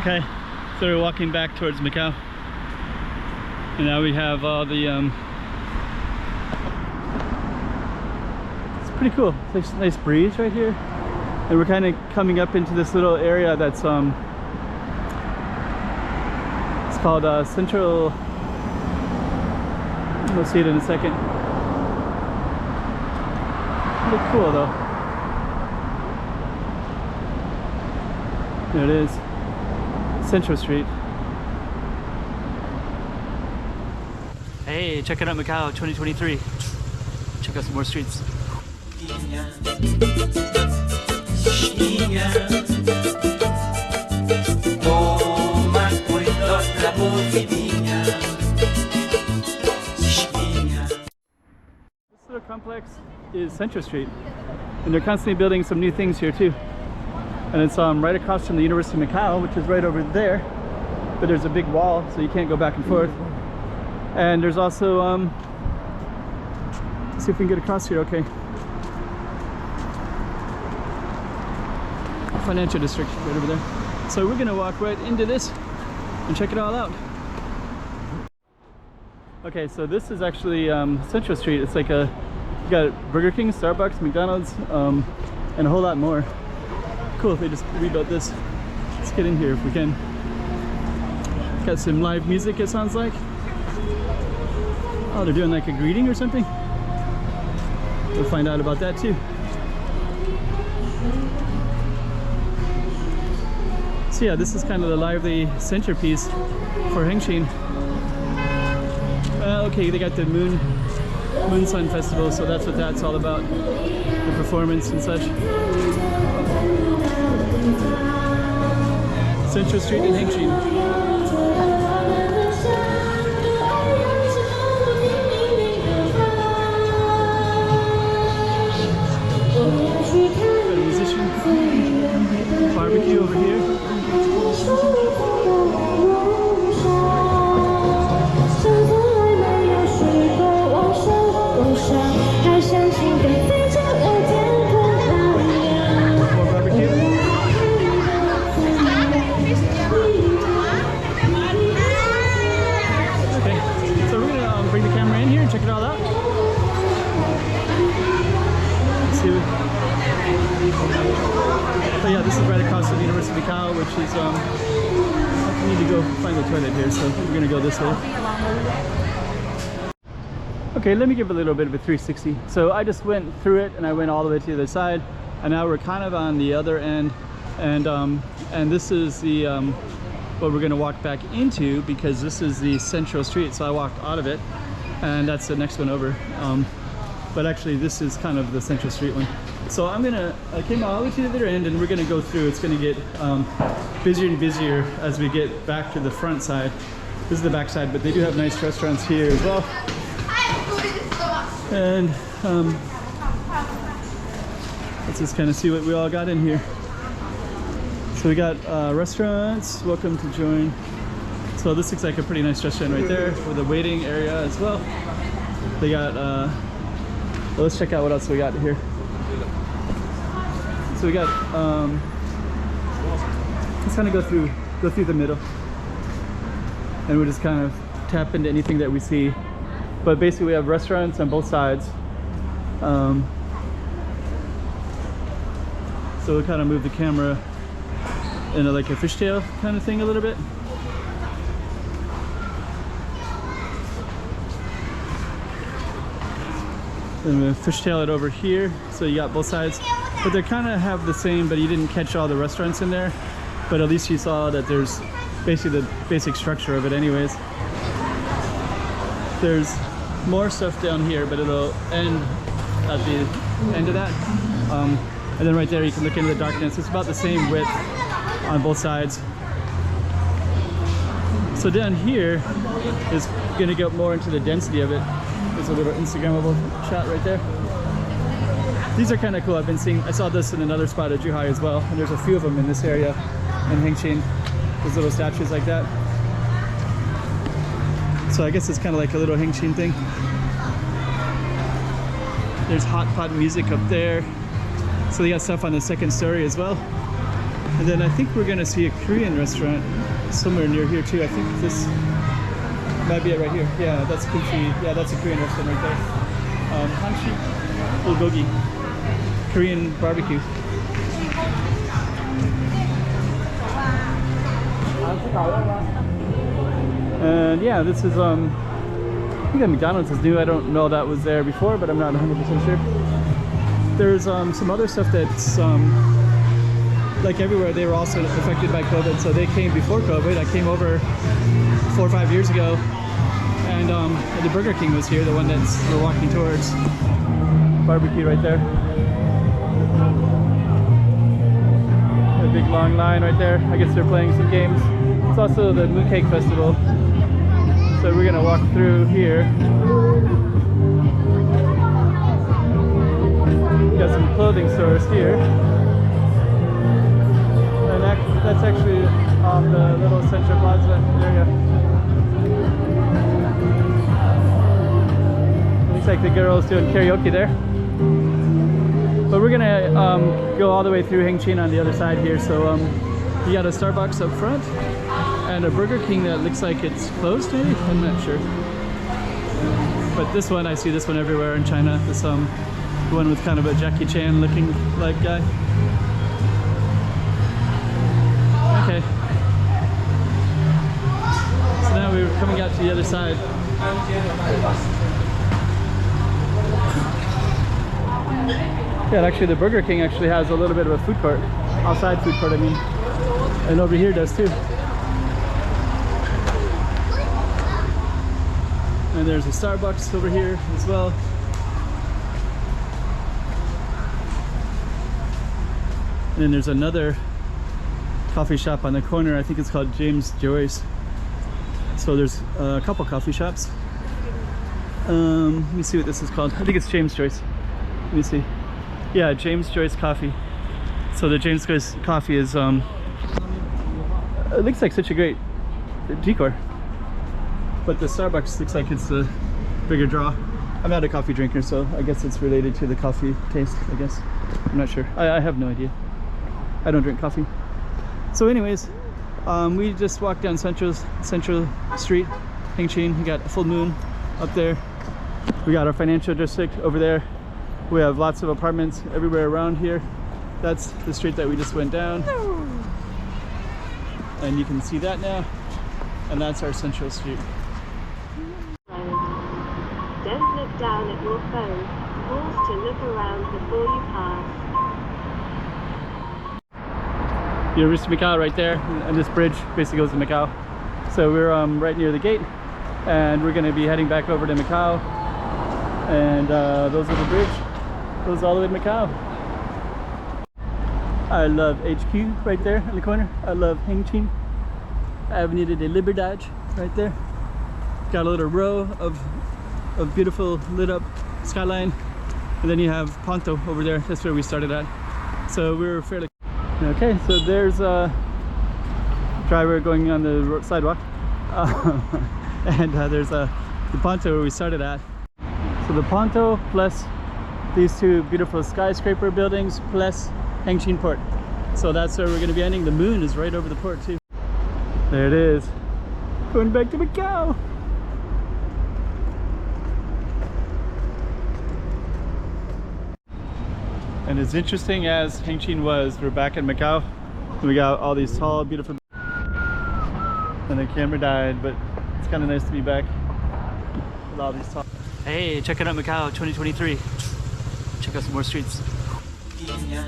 Okay, so we're walking back towards Macau, and now we have all the it's pretty cool. It's a nice breeze right here, and we're kind of coming up into this little area that's it's called Central. We'll see it in a second. Pretty cool though. There it is. Central Street. Hey, check it out, Macau 2023. Check out some more streets. This little complex is Central Street, and they're constantly building some new things here too. And it's right across from the University of Macau, which is right over there. But there's a big wall, so you can't go back and forth. And there's also, let's see if we can get across here, okay. Financial district, right over there. So we're gonna walk right into this and check it all out. Okay, so this is actually Central Street. It's like you got Burger King, Starbucks, McDonald's, and a whole lot more. Cool if they just rebuilt this. Let's get in here if we can. Got some live music, it sounds like. Oh, they're doing like a greeting or something. We'll find out about that too. So yeah, this is kind of the lively centerpiece for HENGQIN. Okay, they got the Moon Sun Festival, so that's what that's all about. The performance and such. Central Street in HENGQIN. Got a musician. Barbecue over here. So yeah, this is right across from the University of Macau, which is, I need to go find the toilet here, so we're gonna go this way. Okay, let me give a little bit of a 360. So I just went through it and I went all the way to the other side, and now we're kind of on the other end, and this is the, what we're gonna walk back into, because this is the Central Street. So I walked out of it, and that's the next one over. But actually this is kind of the Central Street one. So I came all the way to the other end, and we're gonna go through. It's gonna get busier and busier as we get back to the front side. This is the back side, but they do have nice restaurants here as well. And let's just kind of see what we all got in here. So we got restaurants, welcome to join. So this looks like a pretty nice restaurant right there with a waiting area as well. They got, well, let's check out what else we got here. So we got, let's kind of go through the middle, and we'll just kind of tap into anything that we see. But basically we have restaurants on both sides. So we'll kind of move the camera in like a fishtail kind of thing a little bit. Then we'll fishtail it over here, so you got both sides. But they kind of have the same, but you didn't catch all the restaurants in there. But at least you saw that there's basically the basic structure of it anyways. There's more stuff down here, but it'll end at the end of that. And then right there you can look into the darkness. It's about the same width on both sides. So down here is gonna get more into the density of it. There's a little Instagrammable shot right there. These are kind of cool. I saw this in another spot at Zhuhai as well, and there's a few of them in this area in HENGQIN. There's little statues like that. So I guess it's kind of like a little HENGQIN thing. There's hot pot music up there. So they got stuff on the second story as well. And then I think we're gonna see a Korean restaurant somewhere near here too. I think this might be it right here. Yeah, that's kimchi. Yeah, that's a Korean restaurant right there. Hanshi bulgogi, Korean barbecue. And yeah, this is I think the McDonald's is new. I don't know that was there before, but I'm not 100% sure. There's some other stuff that's like everywhere. They were also affected by COVID, so they came before COVID. I came over 4 or 5 years ago, and the Burger King was here, the one that's we're walking towards. Barbecue right there. A big long line right there. I guess they're playing some games. It's also the Mooncake Festival, so we're gonna walk through here. Got some clothing stores here, and that's actually on the little Central Plaza area. Looks like the girls doing karaoke there. But we're gonna go all the way through HENGQIN on the other side here. So you got a Starbucks up front and a Burger King that looks like it's closed maybe? I'm not sure. But this one, I see this one everywhere in China. This one with kind of a Jackie Chan looking like guy. Okay. So now we're coming out to the other side. Yeah, and actually the Burger King actually has a little bit of a food court. Outside food court, I mean. And over here does too. And there's a Starbucks over here as well. And then there's another coffee shop on the corner. I think it's called James Joyce. So there's a couple coffee shops. Let me see what this is called. I think it's James Joyce. Let me see. Yeah, James Joyce Coffee. So the James Joyce Coffee is it looks like such a great decor. But the Starbucks looks like it's a bigger draw. I'm not a coffee drinker, so I guess it's related to the coffee taste, I guess. I'm not sure. I have no idea. I don't drink coffee. So anyways, we just walked down Central Street, HENGQIN. We got a full moon up there. We got our financial district over there. We have lots of apartments everywhere around here. That's the street that we just went down. And you can see that now. And that's our Central Street. Don't look down at your phone. Pause to look around before you pass. You reach Macau right there, and this bridge basically goes to Macau. So we're right near the gate, and we're going to be heading back over to Macau. And those are the bridge. Goes all the way to Macau. I love HQ right there in the corner. I love HENGQIN. Avenue de Liberdade right there. Got a little row of beautiful lit up skyline. And then you have Ponto over there. That's where we started at. So we're fairly... Okay, so there's a driver going on the sidewalk. And there's the Ponto where we started at. So the Ponto plus these two beautiful skyscraper buildings plus HENGQIN Port. So that's where we're going to be ending. The moon is right over the port too. There it is. Going back to Macau. And as interesting as HENGQIN was, we're back in Macau. We got all these tall, beautiful... And the camera died, but it's kind of nice to be back with all these tall... Hey, checking out Macau 2023. Check out some more streets. Yeah.